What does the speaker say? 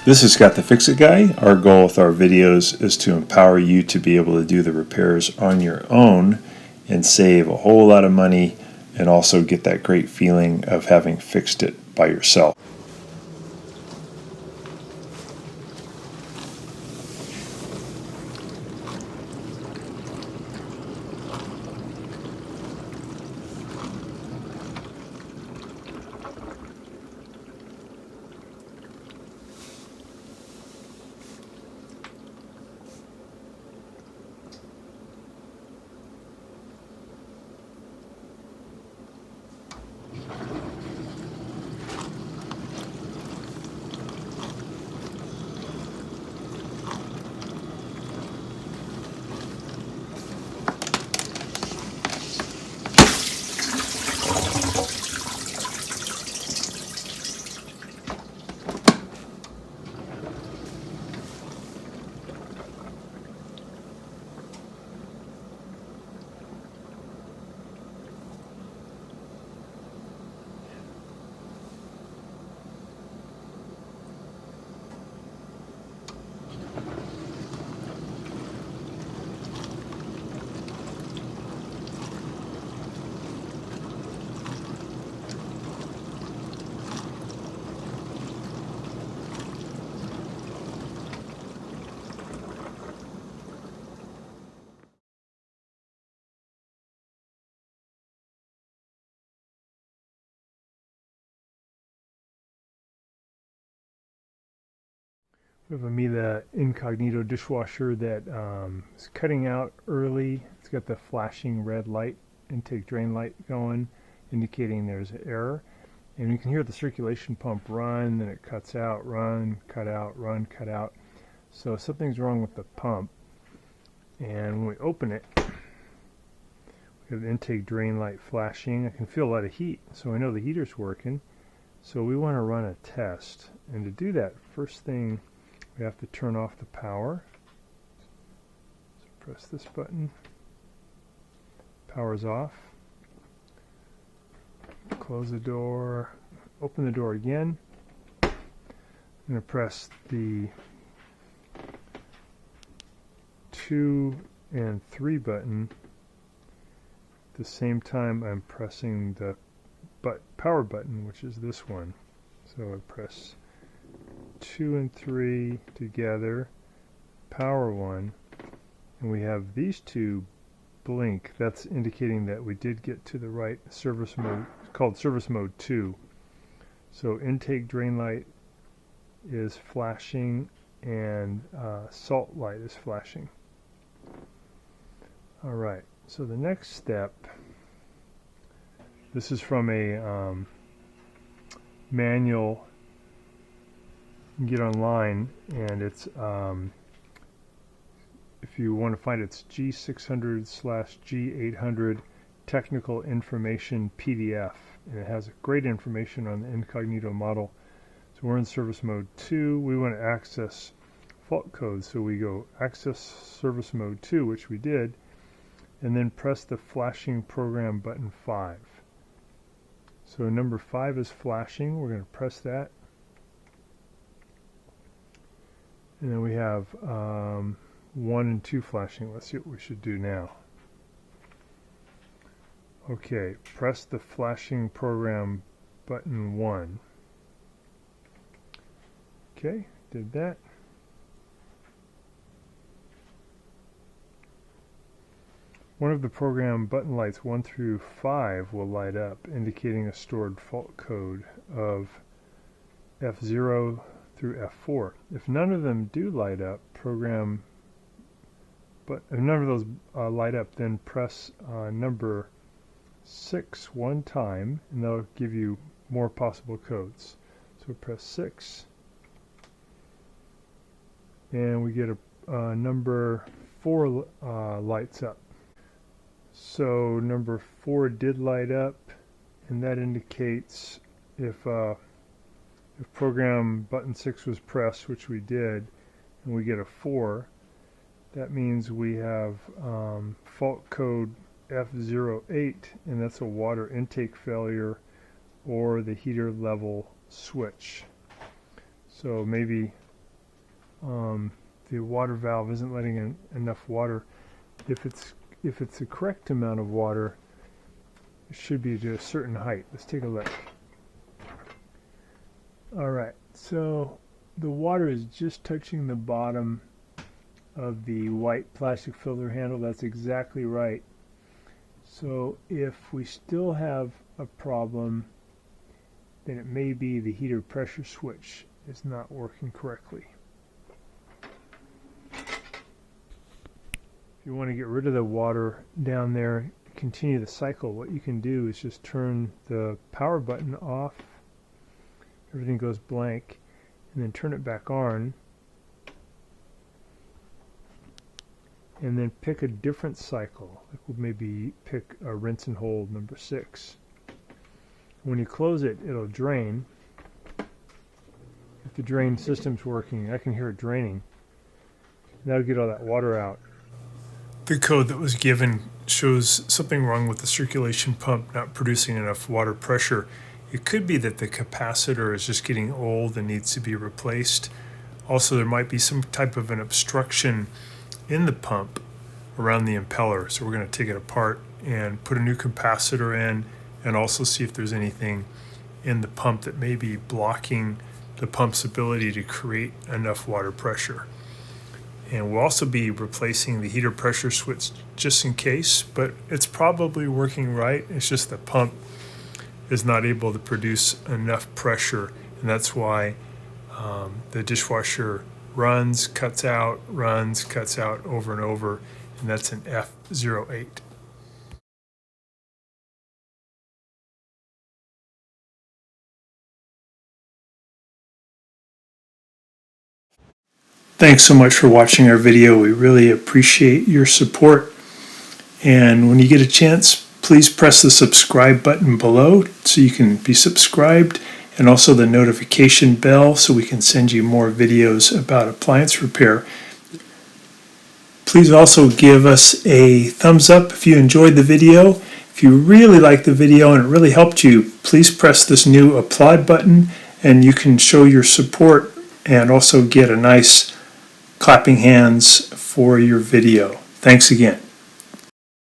This is Scott the Fix-It Guy. Our goal with our videos is to empower you to be able to do the repairs on your own and save a whole lot of money and also get that great feeling of having fixed it by yourself. We have a Miele Incognito dishwasher that is cutting out early. It's got the flashing red light, intake drain light going, indicating there's an error. And you can hear the circulation pump run, then it cuts out, run, cut out, run, cut out. So something's wrong with the pump. And when we open it, we have the intake drain light flashing. I can feel a lot of heat, so I know the heater's working. So we want to run a test. And to do that, first thing, we have to turn off the power. So press this button. Power's off. Close the door. Open the door again. I'm going to press the 2 and 3 button. At the same time, I'm pressing the power button, which is this one. So I press 2 and 3 together, power 1, and we have these two blink. That's indicating that we did get to the right service mode. It's called service mode 2. So intake drain light is flashing and salt light is flashing. Alright, so the next step, this is from a manual. You can get online, and it's if you want to find it, it's G600/G800 technical information PDF, and it has great information on the Incognito model. So we're in service mode 2. We want to access fault codes, so we go access service mode 2, which we did, and then press the flashing program button 5. So number 5 is flashing. We're going to press that. And then we have 1 and 2 flashing. Let's see what we should do now. Okay, press the flashing program button 1. Okay, did that. One of the program button lights 1 through 5 will light up, indicating a stored fault code of F0 through F4. If none of them do light up, if none of those light up, then press number 6 one time, and that'll give you more possible codes. So press 6, and we get a number 4 lights up. So number 4 did light up, and that indicates if program button 6 was pressed, which we did, and we get a 4, that means we have fault code F08, and that's a water intake failure or the heater level switch. So maybe the water valve isn't letting in enough water. If it's the correct amount of water, it should be to a certain height. Let's take a look. Alright, so the water is just touching the bottom of the white plastic filter handle. That's exactly right. So if we still have a problem, then it may be the heater pressure switch is not working correctly. If you want to get rid of the water down there, continue the cycle, what you can do is just turn the power button off, everything goes blank, and then turn it back on, and then pick a different cycle. Like we'll maybe pick a rinse and hold number 6. When you close it, it'll drain. If the drain system's working, I can hear it draining. That'll get all that water out. The code that was given shows something wrong with the circulation pump not producing enough water pressure. It could be that the capacitor is just getting old and needs to be replaced. Also, there might be some type of an obstruction in the pump around the impeller. So we're going to take it apart and put a new capacitor in, and also see if there's anything in the pump that may be blocking the pump's ability to create enough water pressure. And we'll also be replacing the heater pressure switch just in case, but it's probably working right. It's just the pump is not able to produce enough pressure, and that's why the dishwasher runs, cuts out over and over, and that's an F08. Thanks so much for watching our video. We really appreciate your support. And when you get a chance, please press the subscribe button below so you can be subscribed, and also the notification bell so we can send you more videos about appliance repair. Please also give us a thumbs up if you enjoyed the video. If you really liked the video and it really helped you, please press this new applaud button and you can show your support and also get a nice clapping hands for your video. Thanks again.